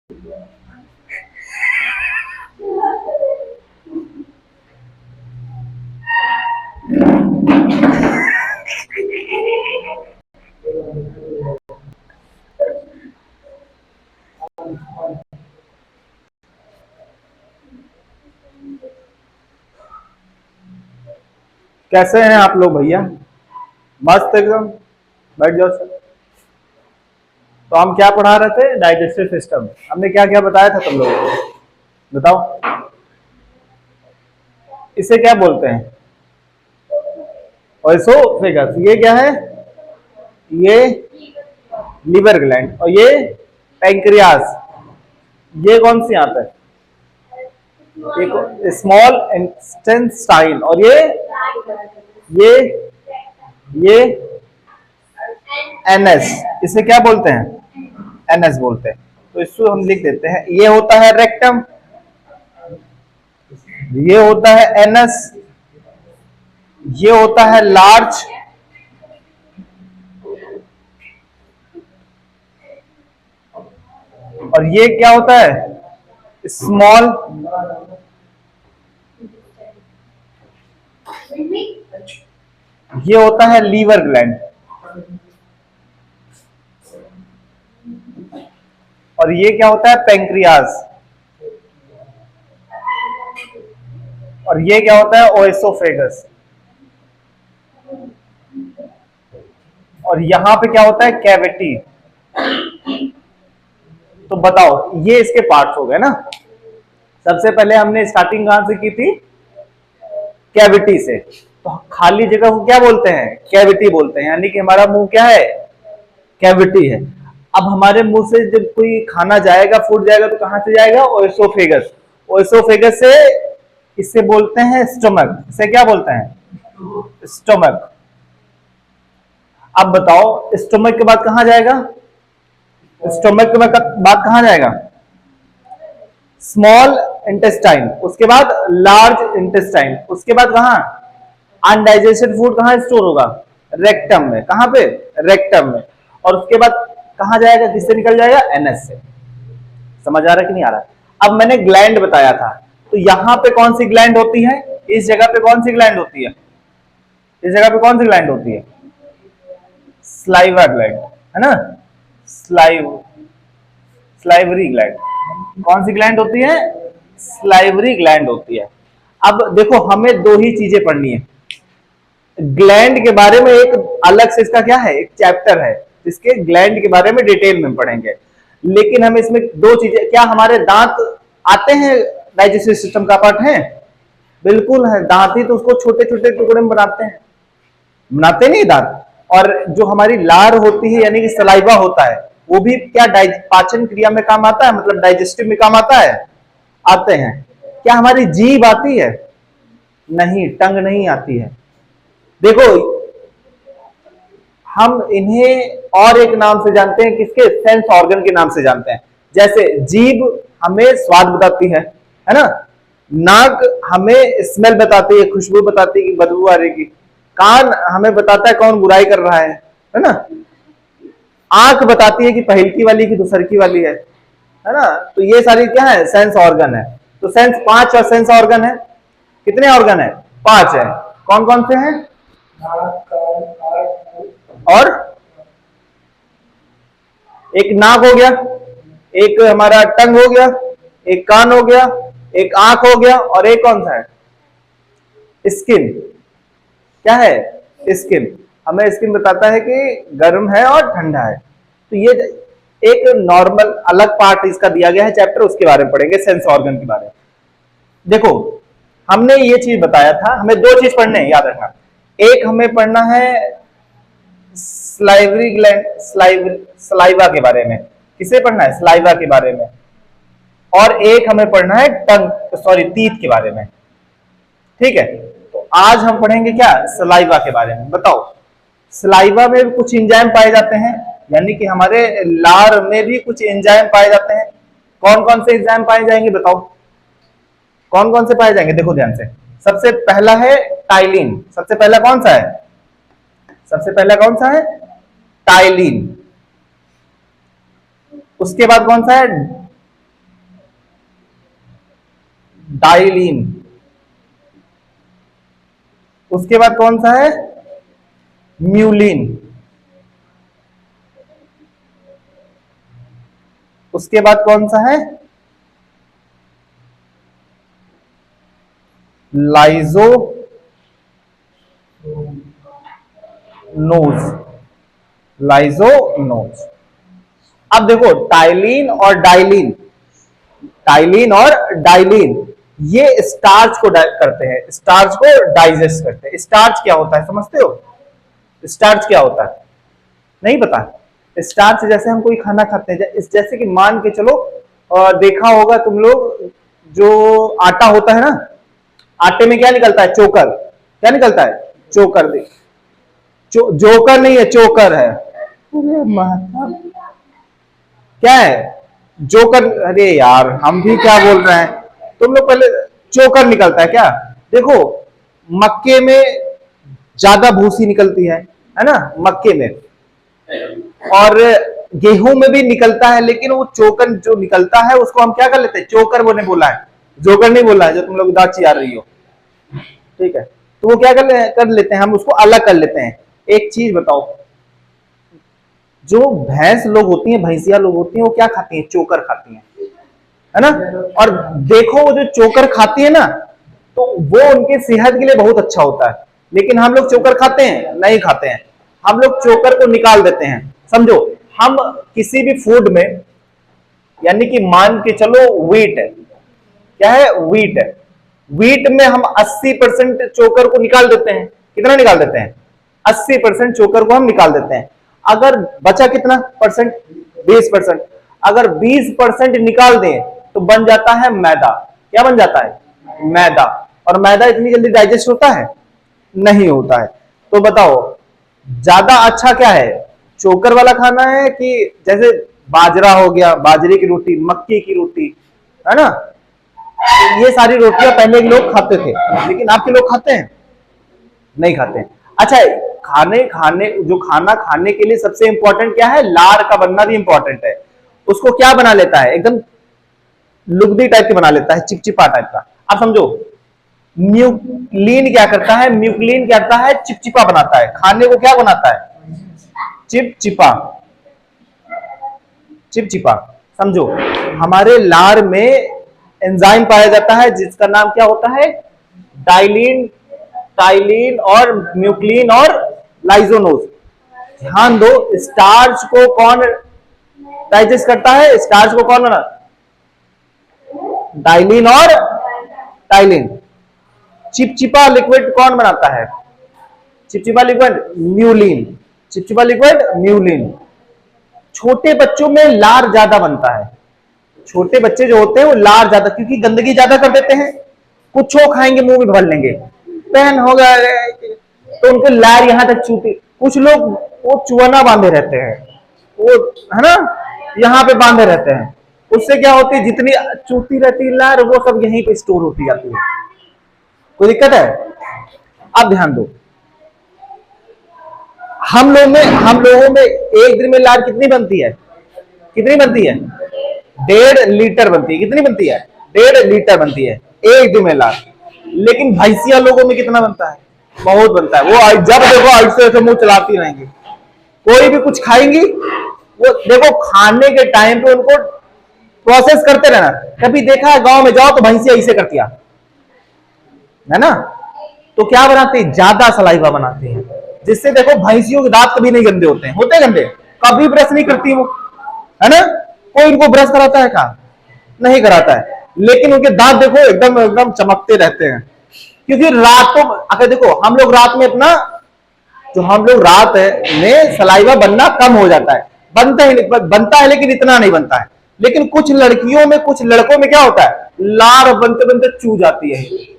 कैसे हैं आप लोग भैया? मस्त एकदम। बैठ जाओ सर। तो हम क्या पढ़ा रहे थे? Digestive system. हमने क्या क्या बताया था तुम लोगों को, बताओ। इसे क्या बोलते हैं? ओएसोफेगस। ये क्या है? ये लीवर ग्लैंड। और ये पैंक्रियास। ये कौन सी आता है? एक स्मॉल इंटेस्टाइन। और ये एनएस। इसे क्या बोलते हैं? एनएस बोलते हैं। तो इसको हम लिख देते हैं। ये होता है रेक्टम, ये होता है एनएस, ये होता है लार्ज, और ये क्या होता है? स्मॉल। ये होता है लीवर ग्लैंड। और ये क्या होता है? पैंक्रियाज। और ये क्या होता है? ओएसोफेगस। और यहां पे क्या होता है? कैविटी। तो बताओ, ये इसके पार्ट्स हो गए ना। सबसे पहले हमने स्टार्टिंग कहां से की थी? कैविटी से। तो खाली जगह को क्या बोलते हैं? कैविटी बोलते हैं। यानी कि हमारा मुंह क्या है? कैविटी है। अब हमारे मुंह से जब कोई खाना जाएगा, फूड जाएगा, तो कहां से जाएगा? ओएसोफेगस। ओएसोफेगस से इसे बोलते हैं स्टमक। इसे क्या बोलते हैं? स्टमक। अब बताओ, स्टमक के बाद कहां जाएगा? स्टमक के बाद कहां जाएगा? Small intestine. उसके बाद लार्ज इंटेस्टाइन। उसके बाद कहां? अनडाइजेस्टेड फूड कहां स्टोर होगा? रेक्टम में। कहां पे? रेक्टम में। और उसके बाद कहां जाएगा? किससे निकल जाएगा? एनएस से। समझ आ रहा है कि नहीं आ रहा? अब मैंने ग्लैंड बताया था, तो यहां पे कौन सी ग्लैंड होती है? इस जगह पे कौन सी ग्लैंड होती है? इस जगह पे कौन सी ग्लैंड होती है? स्लाइवा ग्लैंड, है ना। Salivary gland. कौन सी ग्लैंड होती है? स्लाइवरी ग्लैंड होती है। अब देखो, हमें दो ही चीजें पढ़नी है। ग्लैंड के बारे में एक अलग से इसका क्या है? एक चैप्टर है जिसके ग्लैंड के बारे में डिटेल में पढ़ेंगे। लेकिन हम इसमें दो चीजें, क्या हमारे दांत आते हैं डाइजेस्टिव सिस्टम का पार्ट है? बिल्कुल है। दांत ही तो उसको छोटे छोटे टुकड़े में बनाते हैं, बनाते नहीं दांत। और जो हमारी लार होती है, यानी कि सलाइवा होता है, वो भी क्या पाचन क्रिया में काम आता है? मतलब डाइजेस्टिव में काम आता है? आते हैं। क्या हमारी जीभ आती है? नहीं, टंग नहीं आती है। देखो, हम इन्हें और एक नाम से जानते हैं। किसके? सेंस ऑर्गन के नाम से जानते हैं। जैसे जीभ हमें स्वाद बताती है ना। नाक हमें स्मेल बताती है, खुशबू बताती है कि बदबू आ रही। कान हमें बताता है कौन बुराई कर रहा है ना। आंख बताती है कि पहलकी वाली की दूसर की वाली है ना। तो ये सारी क्या है? सेंस ऑर्गन है। तो सेंस 5 और सेंस ऑर्गन है। कितने ऑर्गन है? 5 है। कौन कौन से हैं? और एक नाक हो गया, एक हमारा टंग हो गया, एक कान हो गया, एक आंख हो गया, और एक कौन सा है? स्किन। क्या है? स्किन। हमें स्किन बताता है कि गर्म है और ठंडा है। तो ये एक नॉर्मल अलग पार्ट इसका दिया गया है चैप्टर, उसके बारे में पढ़ेंगे, सेंस ऑर्गन के बारे में। देखो, हमने ये चीज बताया था, हमें दो चीज पढ़ने हैं, याद रखना। एक हमें पढ़ना है स्लाइवरी ग्लैंड, स्लाइवा के बारे में। किसे पढ़ना है? स्लाइवा के बारे में। और एक हमें पढ़ना है टंग, सॉरी, टीथ के बारे में। ठीक है। तो आज हम पढ़ेंगे क्या? सलाइवा के बारे में। बताओ, सलाइवा में भी कुछ एंजाइम पाए जाते हैं, यानी कि हमारे लार में भी कुछ एंजाइम पाए जाते हैं। कौन कौन से एंजाइम पाए जाएंगे? बताओ, कौन कौन से पाए जाएंगे? देखो ध्यान से। सबसे पहला है टाइलिन। सबसे पहला कौन सा है? सबसे पहला कौन सा है? टाइलिन। उसके बाद कौन सा है? डाइलिन। उसके बाद कौन सा है? म्यूलिन। उसके बाद कौन सा है? लाइजोनोज। लाइजोनोज। अब देखो टाइलिन और डाइलिन, टाइलिन और डाइलिन ये स्टार्च को करते हैं, स्टार्च को डाइजेस्ट करते हैं। स्टार्च क्या होता है समझते हो? स्टार्च क्या होता है? नहीं पता? स्टार्च जैसे हम कोई खाना खाते हैं, जैसे कि मान के चलो, देखा होगा तुम लोग, जो आटा होता है ना, आटे में क्या निकलता है? चोकर। क्या निकलता है? चोकर। देख, जोकर नहीं है, चोकर है। अरे माता, क्या है? जोकर। अरे यार हम भी क्या बोल रहे हैं, तुम लोग पहले। चोकर निकलता है क्या? देखो मक्के में ज्यादा भूसी निकलती है ना, मक्के में, और गेहूं में भी निकलता है, लेकिन वो चोकर जो निकलता है उसको हम क्या कर लेते हैं? चोकर बोने बोला है, जोकर नहीं बोला है, जो तुम लोग दांत चियार रही हो। ठीक है, तो वो क्या कर लेते हैं, हम उसको अलग कर लेते हैं। एक चीज बताओ, जो भैंस लोग होती हैं, भैंसिया लोग होती हैं, वो क्या खाती हैं? चोकर खाती हैं, है ना। और देखो वो जो चोकर खाती है ना, तो वो उनके सेहत के लिए बहुत अच्छा होता है। लेकिन हम लोग चोकर खाते हैं? नहीं खाते हैं। हम लोग चोकर को निकाल देते हैं। समझो, हम किसी भी फूड में, यानी कि मान के चलो व्हीट है, क्या है? व्हीट है। व्हीट में हम 80% चोकर को निकाल देते हैं। कितना निकाल देते हैं? 80% चोकर को हम निकाल देते हैं। अगर बचा कितना परसेंट? 20%। अगर 20% निकाल दें तो बन जाता है मैदा। क्या बन जाता है? मैदा। और मैदा इतनी जल्दी डाइजेस्ट होता है? नहीं होता है। तो बताओ ज्यादा अच्छा क्या है? चोकर वाला खाना है कि जैसे बाजरा हो गया, बाजरे की रोटी, मक्की की रोटी, है ना, ये सारी रोटियां पहले लोग खाते थे, लेकिन आपके लोग खाते हैं? नहीं खाते हैं। अच्छा, खाने खाने जो खाना खाने के लिए सबसे इंपॉर्टेंट क्या है? लार का बनना भी इंपॉर्टेंट है। उसको क्या बना लेता है? एकदम लुगदी टाइप के बना लेता है, चिपचिपा टाइप का। आप समझो, म्यूक्लिन क्या करता है? म्यूक्लिन क्या करता है? चिपचिपा बनाता है। खाने को क्या बनाता है? चिपचिपा। चिपचिपा। समझो, हमारे लार में एंजाइम पाया जाता है जिसका नाम क्या होता है? डाइलिन, टाइलिन और म्यूक्लिन और लाइजोनोज। ध्यान दो, स्टार्च को कौन डाइजेस्ट करता है? स्टार्च को कौन बना? डाइलिन और टाइलिन। चिपचिपा लिक्विड कौन बनाता है? चिपचिपा लिक्विड म्यूलिन। चिपचिपा लिक्विड म्यूलिन। छोटे बच्चों में लार ज्यादा बनता है। छोटे बच्चे जो होते हैं वो लार ज्यादा, क्योंकि गंदगी ज्यादा कर देते हैं। कुछ हो खाएंगे मुंह में भर लेंगे, पेन होगा तो उनको लार यहां तक चूती। कुछ लोग वो चुआना बांधे रहते हैं, वो, है ना, यहाँ पे बांधे रहते हैं। उससे क्या होती है? जितनी चूती रहती है लार, वो सब यहीं पे स्टोर होती जाती है। कोई दिक्कत है? अब ध्यान दो, हम लोगों में एक दिन में लार कितनी बनती है? कितनी बनती है? 1.5 लीटर बनती है। कितनी बनती है? 1.5 लीटर बनती है एक दिन में लार। लेकिन भैंसिया लोगों में कितना बनता है? बहुत बनता है। वो जब देखो ऐसे ऐसे मुंह चलाती रहेंगी। कोई भी कुछ खाएंगी, वो देखो खाने के टाइम पे उनको प्रोसेस करते रहना। कभी देखा है गांव में जाओ तो भैंसिया ऐसे करती है ना, तो क्या बनाते हैं? ज्यादा सलाइवा बनाते हैं, जिससे देखो भैंसियों के दांत कभी नहीं गंदे होते हैं। होते हैं गंदे? कभी ब्रश नहीं करती वो, है ना। कोई इनको ब्रश कराता है? क्या नहीं कराता है, लेकिन उनके दांत देखो एकदम एकदम चमकते रहते हैं। क्योंकि रातों, अगर देखो हम लोग रात में अपना, जो हम लोग रात में सलाइवा बनना कम हो जाता है, बनता है लेकिन इतना नहीं बनता है। लेकिन कुछ लड़कियों में, कुछ लड़कों में क्या होता है? लार बनते बनते चू जाती है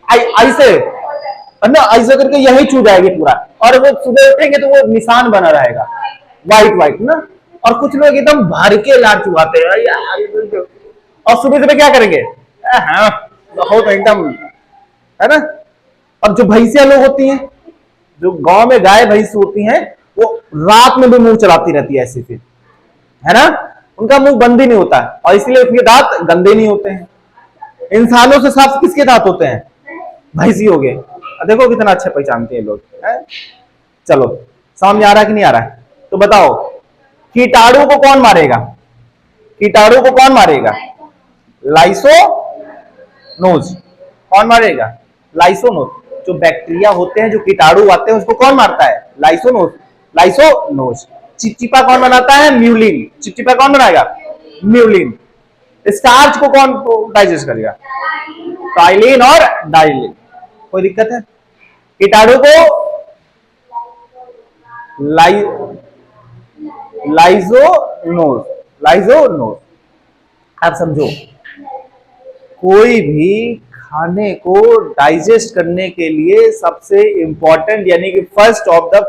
ऐसे, है ना, ऐसे करके यही चू जाएगी पूरा, और वो सुबह उठेंगे तो वो निशान बना रहेगा, व्हाइट व्हाइट ना। और कुछ लोग एकदम भर के लार चुहाते हैं, और सुबह सुबह क्या करेंगे? हाँ, बहुत एकदम, है ना। अब जो भैंसिया लोग होती हैं, जो गांव में गाय भैंस होती हैं, वो रात में भी मुंह चलाती रहती है ऐसे, फिर, है ना, उनका मुंह बंद ही नहीं होता है, और इसलिए उनके दांत गंदे नहीं होते हैं। इंसानों से साफ किसके दांत होते हैं? भैंसी हो गए। देखो कितना अच्छा पहचानते हैं लोग है? चलो समझ में आ रहा है कि नहीं आ रहा है? तो बताओ कीटाणु को कौन मारेगा? कीटाणु को कौन मारेगा? लाइसोनोज। कौन मारेगा? लाइसोनोज। जो बैक्टीरिया होते हैं, जो कीटाणु आते हैं, उसको कौन मारता है? लाइसोनोज। लाइसोनोज। चिपचिपा कौन बनाता है? म्यूलिन। चिपचिपा कौन बनाएगा? म्यूलिन। स्टार्च को कौन डाइजेस्ट करेगा? टाइलिन और डाइलिन। कोई दिक्कत है? कीटाणु को लाइसोनोज। लाइसोनोज। आप समझो, कोई भी खाने को डाइजेस्ट करने के लिए सबसे इंपॉर्टेंट यानी कि फर्स्ट ऑफ द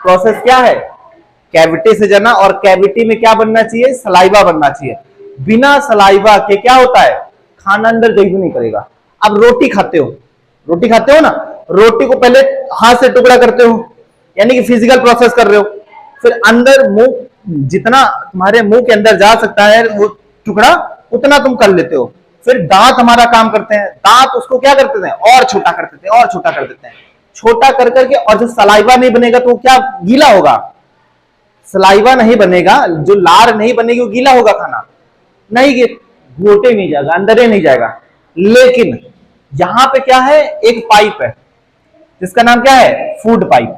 प्रोसेस क्या है? कैविटी से जाना, और कैविटी में क्या बनना चाहिए? सलाइवा बनना चाहिए। बिना सलाइवा के क्या होता है? खाना अंदर जई भी नहीं करेगा। अब रोटी खाते हो, रोटी खाते हो ना, रोटी को पहले हाथ से टुकड़ा करते हो, यानी कि फिजिकल प्रोसेस कर रहे हो, फिर अंदर मुंह जितना तुम्हारे मुंह के अंदर जा सकता है वो टुकड़ा उतना तुम कर लेते हो। फिर दांत हमारा काम करते हैं, दांत उसको क्या करते हैं? और छोटा कर देते हैं, और छोटा कर देते हैं, छोटा कर करके, और जो सलाइवा नहीं बनेगा तो क्या गीला होगा? सलाइवा नहीं बनेगा, जो लार नहीं बनेगी वो गीला होगा खाना नहीं, घोटे नहीं जाएगा, अंदर ही नहीं जाएगा। लेकिन यहां पे क्या है? एक पाइप है जिसका नाम क्या है? फूड पाइप,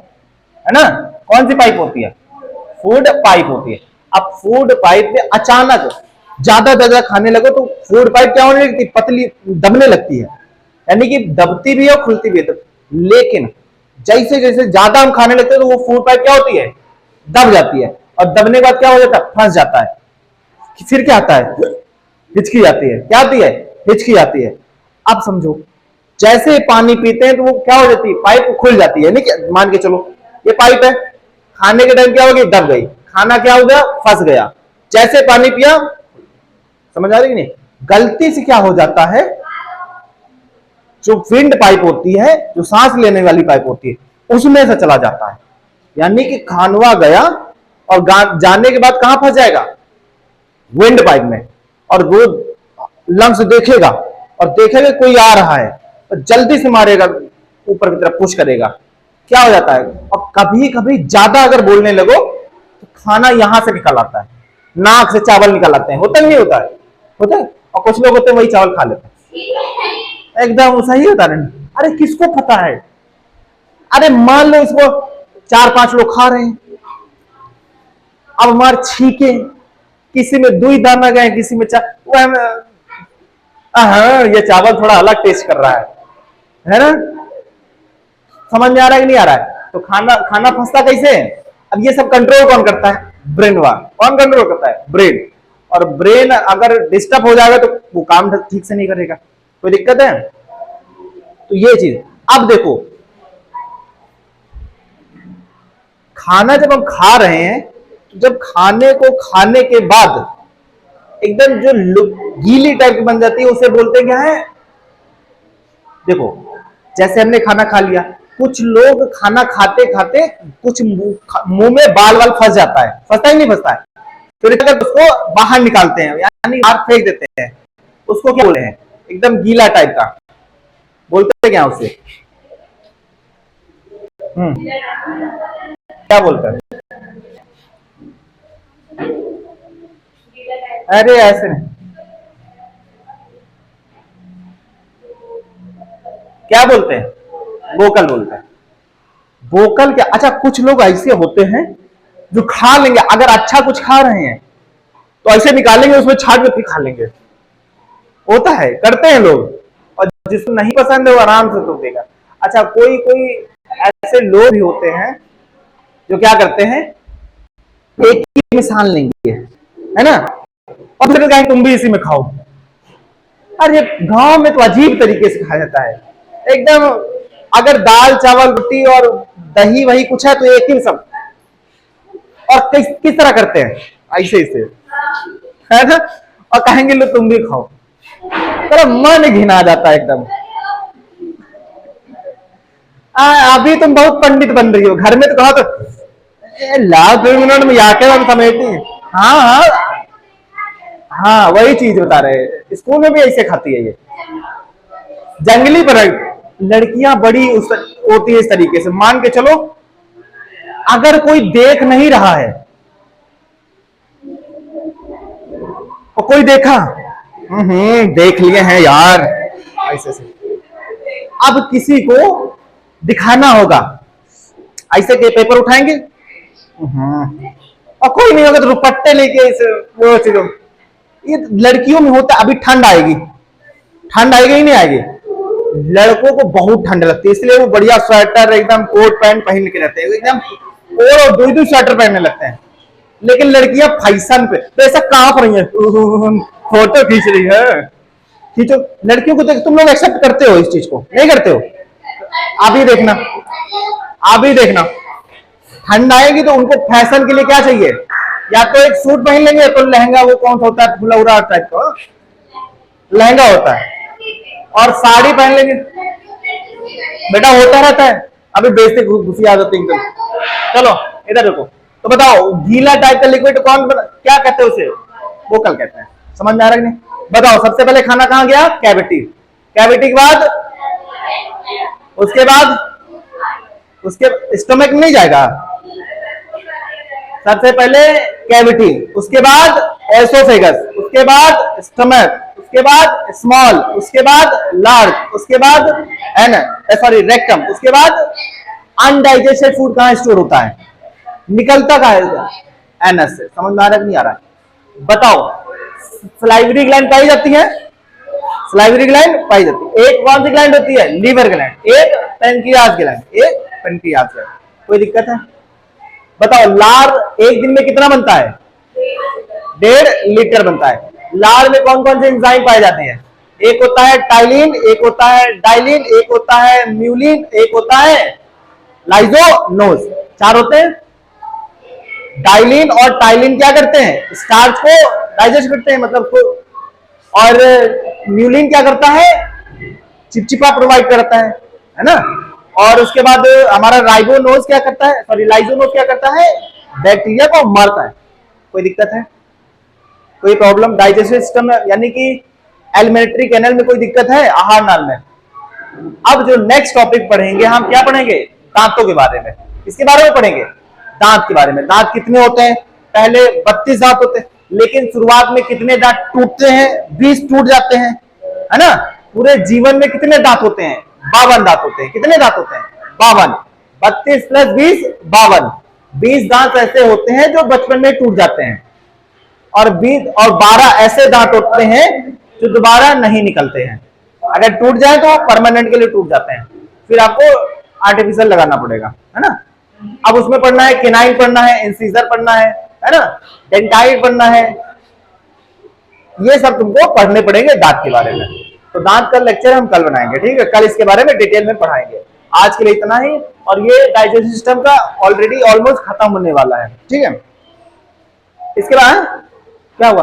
है ना? कौन सी पाइप होती है? फूड पाइप होती है। अब फूड पाइप में अचानक ज्यादा खाने लगो तो फूड पाइप क्या होने लगती? पतली, दबने लगती है, यानी कि दबती भी है और खुलती भी है। लेकिन जैसे जैसे ज्यादा हम खाने लगते हैं तो वो फूड पाइप क्या होती है? दब जाती है, और दबने के बाद क्या हो जाता है? फंस जाता है। फिर क्या आता है? हिचकी आती है। क्या आती है? हिचकी आती है। अब समझो, जैसे पानी पीते हैं तो वो क्या हो जाती है? पाइप खुल जाती है। नहीं, मान के चलो ये पाइप है, खाने के टाइम क्या हो गई? दब गई, खाना क्या हो गया? फंस गया। जैसे पानी पिया, समझ आ रही नहीं? गलती से क्या हो जाता है? जो विंड पाइप होती है, जो सांस लेने वाली पाइप होती है, उसमें से चला जाता है, यानी कि खानवा गया और जाने के बाद कहां फंस जाएगा? विंड पाइप में। और वो लंग्स देखेगा, और देखेगा कोई आ रहा है तो जल्दी से मारेगा, ऊपर की तरफ पुश करेगा। क्या हो जाता है? और कभी कभी ज्यादा अगर बोलने लगो तो खाना यहां से निकल आता है, नाक से चावल निकल आते हैं। होता नहीं होता है? होता है। और कुछ लोग होते हैं वही चावल खा लेते हैं। एकदम सही होता है। अरे किसको पता है? अरे मान लो इसको 4-5 लोग खा रहे हैं, अब हमारे छीके, किसी में 2 दाना गए, किसी में 4, हाँ ये चावल थोड़ा अलग टेस्ट कर रहा है ना? समझ में आ रहा है कि नहीं आ रहा है? तो खाना खाना फंसता कैसे है? अब ये सब कंट्रोल कौन करता है? ब्रेन वा। कौन कंट्रोल करता है? ब्रेन। और ब्रेन अगर डिस्टर्ब हो जाएगा तो वो काम ठीक से नहीं करेगा। कोई दिक्कत है? तो ये चीज। अब देखो, खाना जब हम खा रहे हैं, जब खाने को खाने के बाद एकदम जो गीली टाइप की बन जाती है उसे बोलते हैं क्या है? देखो, जैसे हमने खाना खा लिया, कुछ लोग खाना खाते खाते कुछ मुंह में बाल वाल फंस जाता है, फंसता ही नहीं फंसता है, फिर अगर उसको बाहर निकालते हैं यानी बाहर फेंक देते हैं, उसको क्या बोलते हैं? एकदम गीला टाइप का बोलते हैं क्या उसे? क्या बोलते हैं? अरे ऐसे नहीं, क्या बोलते हैं? वोकल बोलते हैं। वोकल क्या? अच्छा, कुछ लोग ऐसे होते हैं जो खा लेंगे, अगर अच्छा कुछ खा रहे हैं तो ऐसे निकालेंगे, उसमें छाट के फिर खा लेंगे। होता है, करते हैं लोग, और जिसको नहीं पसंद है वो आराम से तो देगा। अच्छा, कोई कोई ऐसे लोग भी होते हैं जो क्या करते हैं? एक ही मिसाल लेंगे, है ना, और फिर कहेंगे तुम भी इसी में खाओ। अरे गांव में तो अजीब तरीके से खाया जाता है एकदम। अगर दाल चावल रोटी और दही वही कुछ है तो एक ही सब, और किस तरह करते हैं? ऐसे ऐसे, है ना, और कहेंगे लो तुम भी खाओ। तेरा मन घिना जाता है एकदम। अभी तुम बहुत पंडित बन रही हो, घर में तो कहा तो लाओ 2 मिनट में आके हम समेटी। हाँ हाँ हाँ, वही चीज बता रहे हैं, स्कूल में भी ऐसे खाती है ये। जंगली परत। लड़कियां बड़ी होती है इस तरीके से, मान के चलो अगर कोई देख नहीं रहा है और कोई देखा, देख लिए हैं यार, ऐसे से अब किसी को दिखाना होगा, ऐसे के पेपर उठाएंगे, और कोई नहीं होगा तो दुपट्टे लेके इसे वो चीजों, ये लड़कियों में होता है। अभी ठंड आएगी, ठंड आएगी ही नहीं आएगी, लड़कों को बहुत ठंड लगती है, इसलिए वो बढ़िया स्वेटर एकदम कोट पैंट पहन के रहते हैं, एकदम और दो स्वेटर पहनने लगते हैं। लेकिन लड़कियां फैशन पे तो ऐसा कांप रही है, फोटो खींच रही है, खींचो। लड़कियों को तुम लोग एक्सेप्ट करते हो इस चीज को, नहीं करते हो? अभी देखना, अभी देखना ठंड आएगी तो उनको फैशन के लिए क्या चाहिए, या तो एक सूट पहन लेंगे, तो लहंगा, वो कौन सा होता है फुलौरा टाइप का लहंगा होता है, और साड़ी पहन लेंगे। बेटा होता रहता है, अभी बेसिक घुसी आ जाती है। चलो इधर देखो, तो बताओ गीला टाइप का लिक्विड कौन क्या कहते हैं उसे? वोकल कहते हैं। समझ में आ रहा है नहीं? बताओ सबसे पहले खाना कहां गया? कैविटी। कैविटी के बाद, उसके स्टमक में नहीं जाएगा, सबसे पहले कैविटी, उसके बाद एसोफेगस, उसके बाद स्टमक, उसके बाद स्मॉल, उसके बाद लार्ज, उसके बाद रेक्टम, उसके बाद अनडाइजेस्टेड फूड कहां स्टोर होता है, निकलता कहां है? एनस से। समझ में आ रहा है नहीं आ रहा है? बताओ सलाइवरी ग्लैंड पाई जाती है, सलाइवरी ग्लैंड पाई जाती है। एक कौन सी ग्लैंड होती है? लीवर ग्लैंड, एक पेनक्रियास ग्लैंड, एक पेनक्रियास ग्लैंड। कोई दिक्कत है? बताओ लार एक दिन में कितना बनता है? 1.5 लीटर बनता है। लार में कौन कौन से एंजाइम पाए जाते हैं? एक होता है टाइलिन, एक होता है डाइलिन, एक होता है म्यूलिन, एक होता है लाइजोनोज। 4 होते हैं। डाइलिन और टाइलिन क्या करते हैं? स्टार्च को डाइजेस्ट करते हैं, मतलब को, और म्यूलिन क्या करता है? चिपचिपा प्रोवाइड करता है ना। और उसके बाद हमारा राइबोनोज क्या करता है, सॉरी लाइजोनोज क्या करता है? बैक्टीरिया को मारता है। कोई दिक्कत है? कोई प्रॉब्लम डाइजेस्टिव सिस्टम में, यानी कि एलिमेंट्री कैनल में कोई दिक्कत है? आहार नाल में। अब जो नेक्स्ट टॉपिक पढ़ेंगे हम, क्या पढ़ेंगे? दांतों के बारे में। इसके बारे में पढ़ेंगे, दांत के बारे में। दांत कितने होते हैं? पहले 32 दांत होते हैं, लेकिन शुरुआत में कितने दांत टूटते हैं? 20 टूट जाते हैं, है ना। पूरे जीवन में कितने दांत होते हैं? 52 दांत होते हैं। कितने दांत होते हैं? 52। 32 + 20 52। 20 दांत ऐसे होते हैं जो बचपन में टूट जाते हैं, और 20 और 12 ऐसे दांत होते हैं जो दोबारा नहीं निकलते हैं। अगर टूट जाए तो परमानेंट के लिए टूट जाते हैं, फिर आपको आर्टिफिशियल लगाना पड़ेगा, है ना। अब उसमें पढ़ना है, केनाइन पढ़ना है, इंसीजर पढ़ना है ना, डेंटाइड पढ़ना है। ये सब तुमको पढ़ने पड़ेंगे दांत के बारे में। तो दांत का लेक्चर हम कल बनाएंगे, ठीक है। कल इसके बारे में डिटेल में पढ़ाएंगे। आज के लिए इतना ही, और ये डाइजेस्टिव सिस्टम का ऑलरेडी ऑलमोस्ट खत्म होने वाला है, ठीक है। इसके बाद क्या हुआ?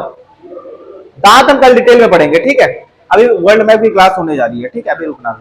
दांत हम कल डिटेल में पढ़ेंगे, ठीक है। अभी वर्ल्ड मैप की क्लास होने जा रही है, ठीक है। अभी रुकना।